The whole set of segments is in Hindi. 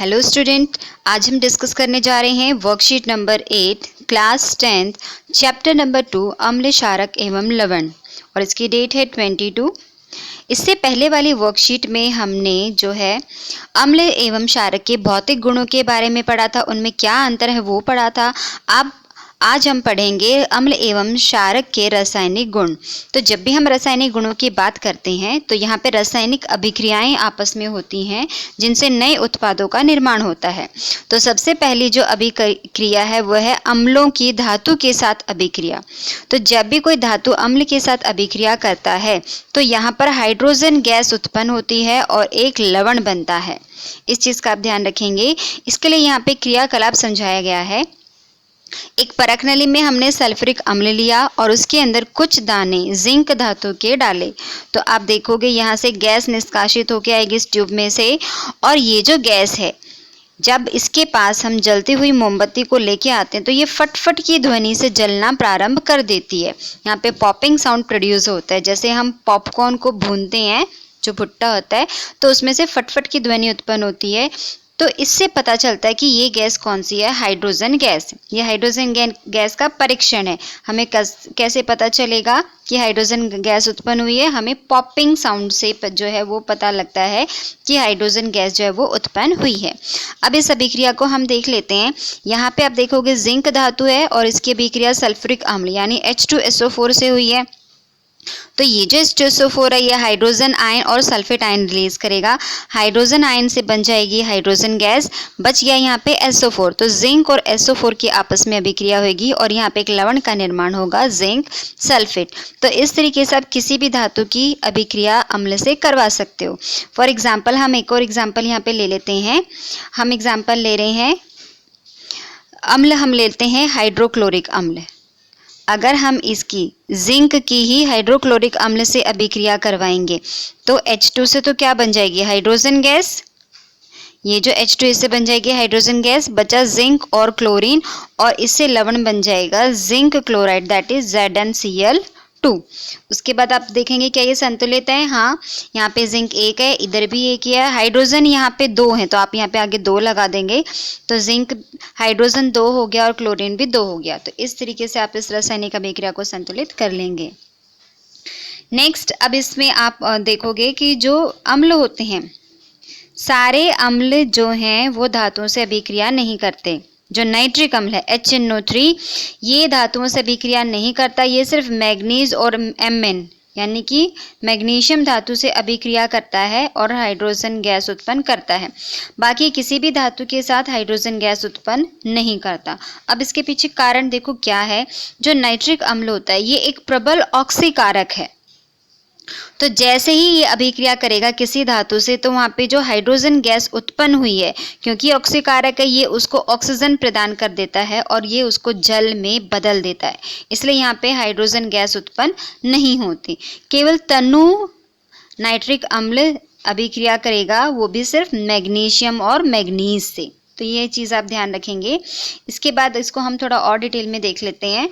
हेलो स्टूडेंट, आज हम डिस्कस करने जा रहे हैं worksheet number 8 class 10th chapter number 2 अम्ल क्षारक एवं लवण और इसकी डेट है 22। इससे पहले वाली वर्कशीट में हमने जो है अम्ल एवं क्षारक के भौतिक गुणों के बारे में पढ़ा था, उनमें क्या अंतर है वो पढ़ा था। अब आज हम पढ़ेंगे अम्ल एवं क्षारक के रासायनिक गुण। तो जब भी हम रासायनिक गुणों की बात करते हैं तो यहाँ पे रासायनिक अभिक्रियाएं आपस में होती हैं जिनसे नए उत्पादों का निर्माण होता है। तो सबसे पहली जो अभिक्रिया है वह है अम्लों की धातु के साथ अभिक्रिया। तो जब भी कोई धातु अम्ल के साथ अभिक्रिया करता है तो यहाँ पर हाइड्रोजन गैस उत्पन्न होती है और एक लवण बनता है। इस चीज़ का आप ध्यान रखेंगे। इसके लिए यहाँ पे क्रियाकलाप समझाया गया है। एक परख नली में हमने सल्फ्यूरिक अम्ल लिया और उसके अंदर कुछ दाने जिंक धातु के डाले। तो आप देखोगे यहाँ से गैस निष्कासित होकर आएगी इस ट्यूब में से, और ये जो गैस है जब इसके पास हम जलती हुई मोमबत्ती को लेके आते हैं तो ये फटफट की ध्वनि से जलना प्रारंभ कर देती है। यहाँ पे पॉपिंग साउंड प्रोड्यूस होता है। जैसे हम पॉपकॉर्न को भूनते हैं, जो भुट्टा होता है, तो उसमें से फटफट की ध्वनि उत्पन्न होती है। तो इससे पता चलता है कि ये गैस कौन सी है, हाइड्रोजन गैस। ये हाइड्रोजन गैस का परीक्षण है। हमें कैसे पता चलेगा कि हाइड्रोजन गैस उत्पन्न हुई है? हमें पॉपिंग साउंड से जो है वो पता लगता है कि हाइड्रोजन गैस जो है वो उत्पन्न हुई है। अब इस अभिक्रिया को हम देख लेते हैं। यहाँ पे आप देखोगे जिंक धातु है और इसकी अभिक्रिया सल्फ्यूरिक अम्ल यानी H2SO4 से हुई है। तो ये जो H2SO4 है ये हाइड्रोजन आयन और सल्फेट आयन रिलीज करेगा। हाइड्रोजन आयन से बन जाएगी हाइड्रोजन गैस, बच गया यहाँ पे SO4। तो जिंक और SO4 की आपस में अभिक्रिया होगी और यहाँ पे एक लवण का निर्माण होगा, जिंक सल्फेट। तो इस तरीके से आप किसी भी धातु की अभिक्रिया अम्ल से करवा सकते हो। फॉर एग्जाम्पल हम एक और एग्जाम्पल यहाँ पे ले लेते हैं। हम एग्जाम्पल ले रहे हैं अम्ल, हम लेते हैं हाइड्रोक्लोरिक अम्ल। अगर हम इसकी जिंक की ही हाइड्रोक्लोरिक अम्ल से अभिक्रिया करवाएंगे तो H2 से तो क्या बन जाएगी, हाइड्रोजन गैस। ये जो H2 इससे बन जाएगी हाइड्रोजन गैस, बचा जिंक और क्लोरीन और इससे लवण बन जाएगा zinc chloride, that is ZnCl2। उसके बाद आप देखेंगे क्या ये संतुलित है? हाँ, यहाँ पे जिंक एक है, इधर भी एक ही है। हाइड्रोजन यहाँ पे दो है तो आप यहाँ पे आगे दो लगा देंगे तो जिंक हाइड्रोजन दो हो गया और क्लोरीन भी दो हो गया। तो इस तरीके से आप इस रासायनिक अभिक्रिया को संतुलित कर लेंगे। नेक्स्ट, अब इसमें आप देखोगे कि जो अम्ल होते हैं, सारे अम्ल जो हैं वो धातुओं से अभिक्रिया नहीं करते। जो नाइट्रिक अम्ल है HNO3 ये धातुओं से अभिक्रिया नहीं करता। ये सिर्फ मैग्नीज और Mn यानी कि मैग्नीशियम धातु से अभिक्रिया करता है और हाइड्रोजन गैस उत्पन्न करता है। बाकी किसी भी धातु के साथ हाइड्रोजन गैस उत्पन्न नहीं करता। अब इसके पीछे कारण देखो क्या है। जो नाइट्रिक अम्ल होता है ये एक प्रबल ऑक्सीकारक है। तो जैसे ही ये अभिक्रिया करेगा किसी धातु से तो वहाँ पे जो हाइड्रोजन गैस उत्पन्न हुई है, क्योंकि ऑक्सीकारक है, ये उसको ऑक्सीजन प्रदान कर देता है और ये उसको जल में बदल देता है। इसलिए यहाँ पे हाइड्रोजन गैस उत्पन्न नहीं होती। केवल तनु नाइट्रिक अम्ल अभिक्रिया करेगा, वो भी सिर्फ मैग्नीशियम और मैग्नीज से। तो ये चीज़ आप ध्यान रखेंगे। इसके बाद इसको हम थोड़ा और डिटेल में देख लेते हैं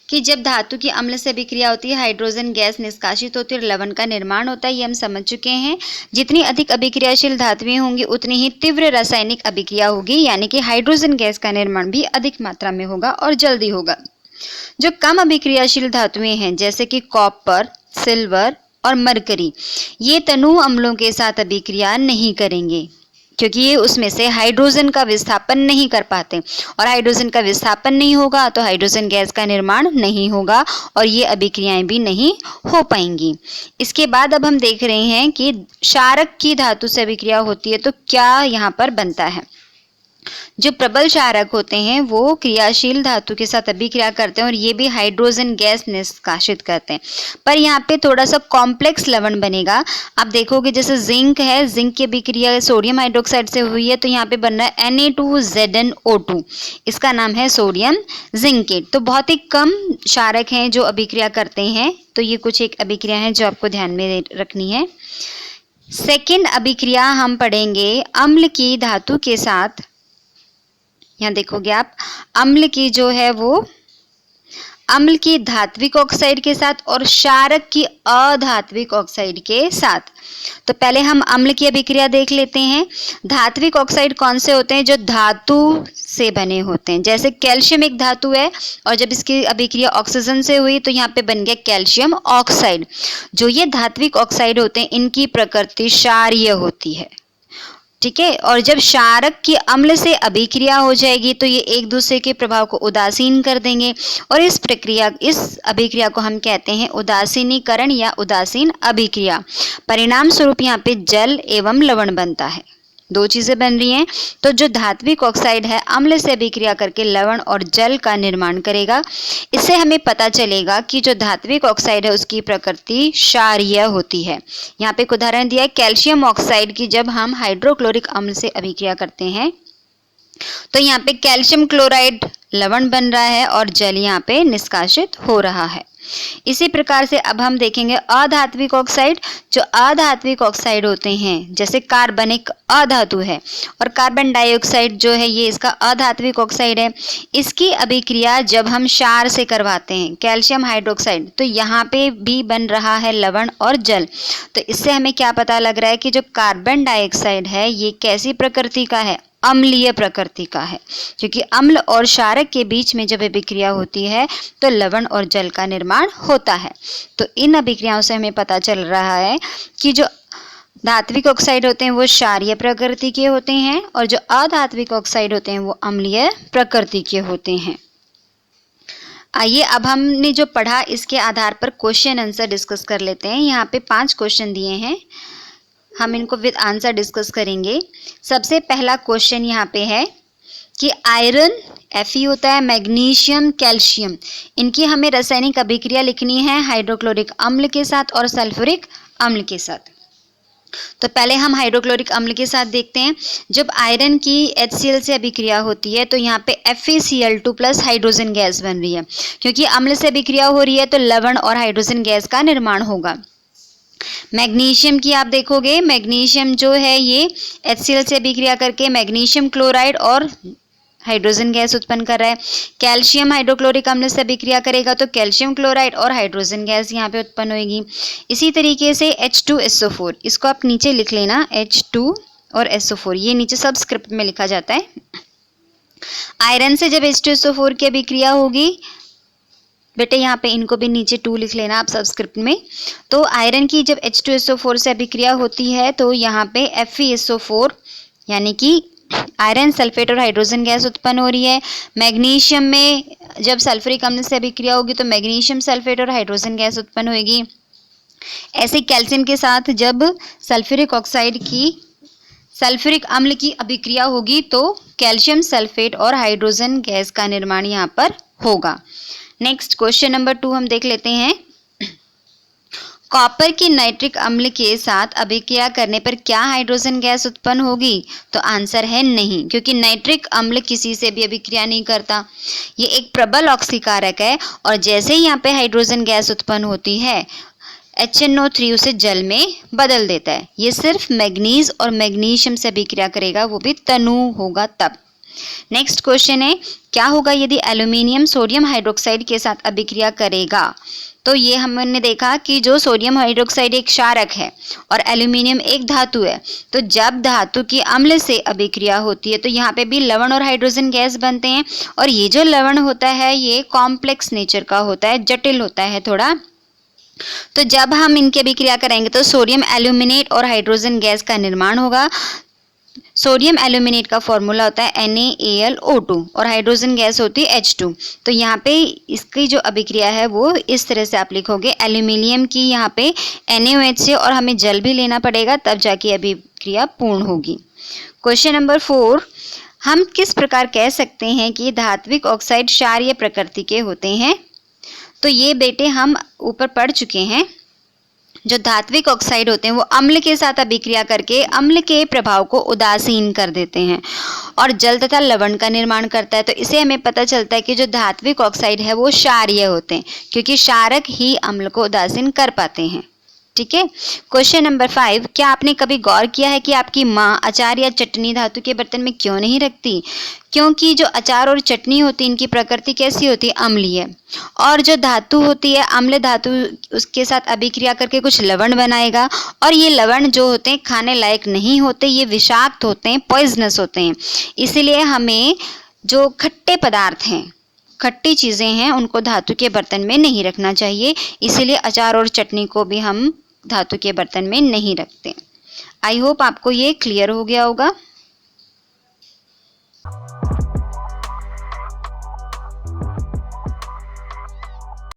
कि जब धातु की अम्ल से अभिक्रिया होती है हाइड्रोजन गैस निष्कासित होती है और लवण का निर्माण होता है। ये हम समझ चुके हैं। जितनी अधिक अभिक्रियाशील धातुएं होंगी उतनी ही तीव्र रासायनिक अभिक्रिया होगी, यानी कि हाइड्रोजन गैस का निर्माण भी अधिक मात्रा में होगा और जल्दी होगा। जो कम अभिक्रियाशील धातुएं हैं जैसे कि कॉपर, सिल्वर और मरकरी, ये तनु अम्लों के साथ अभिक्रिया नहीं करेंगे क्योंकि ये उसमें से हाइड्रोजन का विस्थापन नहीं कर पाते और हाइड्रोजन का विस्थापन नहीं होगा तो हाइड्रोजन गैस का निर्माण नहीं होगा और ये अभिक्रियाएं भी नहीं हो पाएंगी। इसके बाद अब हम देख रहे हैं कि क्षारक की धातु से अभिक्रिया होती है तो क्या यहाँ पर बनता है। जो प्रबल क्षारक होते हैं वो क्रियाशील धातु के साथ अभिक्रिया करते हैं और ये भी हाइड्रोजन गैस निष्कासित करते हैं। पर यहाँ पे थोड़ा सा कॉम्प्लेक्स लवण बनेगा। आप देखोगे जैसे जिंक है, जिंक की अभिक्रिया सोडियम हाइड्रोक्साइड से हुई है तो यहाँ पे बन रहा है Na2ZnO2। इसका नाम है सोडियम जिंकेट। तो बहुत ही कम क्षारक हैं जो अभिक्रिया करते हैं। तो ये कुछ एक अभिक्रिया है जो आपको ध्यान में रखनी है। सेकेंड अभिक्रिया हम पढ़ेंगे अम्ल की धातु के साथ। यहाँ देखोगे आप अम्ल की जो है वो अम्ल की धात्विक ऑक्साइड के साथ और क्षारक की अधात्विक ऑक्साइड के साथ। तो पहले हम अम्ल की अभिक्रिया देख लेते हैं। धात्विक ऑक्साइड कौन से होते हैं? जो धातु से बने होते हैं। जैसे कैल्शियम एक धातु है और जब इसकी अभिक्रिया ऑक्सीजन से हुई तो यहाँ पे बन गया कैल्शियम ऑक्साइड। जो ये धात्विक ऑक्साइड होते हैं इनकी प्रकृति क्षारीय होती है, ठीक है। और जब क्षारक की अम्ल से अभिक्रिया हो जाएगी तो ये एक दूसरे के प्रभाव को उदासीन कर देंगे और इस अभिक्रिया को हम कहते हैं उदासीनीकरण या उदासीन अभिक्रिया। परिणाम स्वरूप यहाँ पे जल एवं लवण बनता है। दो चीजें बन रही हैं। तो जो धात्विक ऑक्साइड है अम्ल से अभिक्रिया करके लवण और जल का निर्माण करेगा। इससे हमें पता चलेगा कि जो धात्विक ऑक्साइड है उसकी प्रकृति क्षारीय होती है। यहाँ पे एक उदाहरण दिया है कैल्शियम ऑक्साइड की। जब हम हाइड्रोक्लोरिक अम्ल से अभिक्रिया करते हैं तो यहाँ पे कैल्शियम क्लोराइड लवण बन रहा है और जल यहाँ पे निष्कासित हो रहा है। इसी प्रकार से अब हम देखेंगे अधात्विक ऑक्साइड। जो अधात्विक ऑक्साइड होते हैं जैसे कार्बन एक अधातु है और कार्बन डाइऑक्साइड जो है ये इसका अधात्विक ऑक्साइड है। इसकी अभिक्रिया जब हम क्षार से करवाते हैं कैल्शियम हाइड्रोक्साइड तो यहाँ पे भी बन रहा है लवण और जल। तो इससे हमें क्या पता लग रहा है कि जो कार्बन डाइऑक्साइड है ये कैसी प्रकृति का है? अम्लीय प्रकृति का है, क्योंकि अम्ल और क्षारक के बीच में जब अभिक्रिया होती है तो लवण और जल का निर्माण होता है। तो इन अभिक्रियाओं से हमें पता चल रहा है कि जो धात्विक ऑक्साइड होते हैं वो क्षारीय प्रकृति के होते हैं और जो अधात्विक ऑक्साइड होते हैं वो अम्लीय प्रकृति के होते हैं। आइए अब हमने जो पढ़ा इसके आधार पर क्वेश्चन आंसर डिस्कस कर लेते हैं। यहाँ पे 5 क्वेश्चन दिए हैं, हम इनको विद आंसर डिस्कस करेंगे। सबसे पहला क्वेश्चन यहाँ पे है कि आयरन Fe होता है, मैग्नीशियम, कैल्शियम, इनकी हमें रासायनिक अभिक्रिया लिखनी है हाइड्रोक्लोरिक अम्ल के साथ और सल्फ्यूरिक अम्ल के साथ। तो पहले हम हाइड्रोक्लोरिक अम्ल के साथ देखते हैं। जब आयरन की HCl से अभिक्रिया होती है तो यहाँ पे FeCl2 प्लस हाइड्रोजन गैस बन रही है। क्योंकि अम्ल से अभिक्रिया हो रही है तो लवण और हाइड्रोजन गैस का निर्माण होगा। मैग्नीशियम की आप देखोगे, मैग्नीशियम जो है ये HCl से अभिक्रिया करके मैग्नीशियम क्लोराइड और हाइड्रोजन गैस उत्पन्न कर रहा है। कैल्शियम हाइड्रोक्लोरिक अम्ल से अभिक्रिया करेगा तो कैल्शियम क्लोराइड और हाइड्रोजन गैस यहाँ पे उत्पन्न होगी। इसी तरीके से H2SO4, इसको आप नीचे लिख लेना, H2 और SO4 ये नीचे सबस्क्रिप्ट में लिखा जाता है। आयरन से जब H2SO4 की अभिक्रिया होगी, बेटे यहाँ पे इनको भी नीचे 2 लिख लेना आप सबस्क्रिप्ट में। तो आयरन की जब H2SO4 से अभिक्रिया होती है तो यहाँ पे FeSO4 यानी कि आयरन सल्फेट और हाइड्रोजन गैस उत्पन्न हो रही है। मैग्नीशियम में जब सल्फ्यूरिक अम्ल से अभिक्रिया होगी तो मैग्नीशियम सल्फेट और हाइड्रोजन गैस उत्पन्न होगी। ऐसे कैल्शियम के साथ जब सल्फ्यूरिक अम्ल की अभिक्रिया होगी तो कैल्शियम सल्फेट और हाइड्रोजन गैस का निर्माण यहाँ पर होगा। नेक्स्ट क्वेश्चन नंबर 2 हम देख लेते हैं। कॉपर की नाइट्रिक अम्ल के साथ अभिक्रिया करने पर क्या हाइड्रोजन गैस उत्पन्न होगी? तो आंसर है नहीं, क्योंकि नाइट्रिक अम्ल किसी से भी अभिक्रिया नहीं करता। ये एक प्रबल ऑक्सीकारक है और जैसे ही यहाँ पे हाइड्रोजन गैस उत्पन्न होती है HNO3 उसे जल में बदल देता है। ये सिर्फ मैग्नीज और मैग्नीशियम से अभिक्रिया करेगा, वो भी तनु होगा तब। नेक्स्ट क्वेश्चन है, क्या होगा यदि एल्यूमिनियम सोडियम हाइड्रोक्साइड के साथ अभिक्रिया करेगा? तो ये हमने देखा कि जो सोडियम हाइड्रोक्साइड एक क्षारक है और एल्यूमिनियम एक धातु है, तो जब धातु की अम्ल से अभिक्रिया होती है तो यहाँ पे भी लवण और हाइड्रोजन गैस बनते हैं। और ये जो लवण होता है ये कॉम्प्लेक्स नेचर का होता है, जटिल होता है थोड़ा। तो जब हम इनकी अभिक्रिया करेंगे तो सोडियम एल्यूमिनेट और हाइड्रोजन गैस का निर्माण होगा। सोडियम एल्यूमिनेट का फॉर्मूला होता है NaAlO2 और हाइड्रोजन गैस होती है H2। तो यहाँ पे इसकी जो अभिक्रिया है वो इस तरह से आप लिखोगे, एल्यूमिनियम की यहाँ पे NaOH से और हमें जल भी लेना पड़ेगा तब जाके अभिक्रिया पूर्ण होगी। क्वेश्चन नंबर 4, हम किस प्रकार कह सकते हैं कि धात्विक ऑक्साइड क्षारीय प्रकृति के होते हैं? तो ये बेटे हम ऊपर पढ़ चुके हैं। जो धात्विक ऑक्साइड होते हैं वो अम्ल के साथ अभिक्रिया करके अम्ल के प्रभाव को उदासीन कर देते हैं और जल तथा लवण का निर्माण करता है। तो इसे हमें पता चलता है कि जो धात्विक ऑक्साइड है वो क्षारीय होते हैं, क्योंकि क्षारक ही अम्ल को उदासीन कर पाते हैं। ठीक है। क्वेश्चन नंबर 5, क्या आपने कभी गौर किया है कि आपकी माँ अचार या चटनी धातु के बर्तन में क्यों नहीं रखती? क्योंकि जो अचार और चटनी होती है इनकी प्रकृति कैसी होती है? अम्लीय। और जो धातु होती है अम्ल धातु उसके साथ अभिक्रिया करके कुछ लवण बनाएगा, और ये लवण जो होते हैं खाने लायक नहीं होते, ये विषाक्त होते हैं, पॉइजनस होते हैं। इसीलिए हमें जो खट्टे पदार्थ हैं, खट्टी चीज़ें हैं, उनको धातु के बर्तन में नहीं रखना चाहिए। इसीलिए अचार और चटनी को भी हम धातु के बर्तन में नहीं रखते। आई होप आपको ये क्लियर हो गया होगा।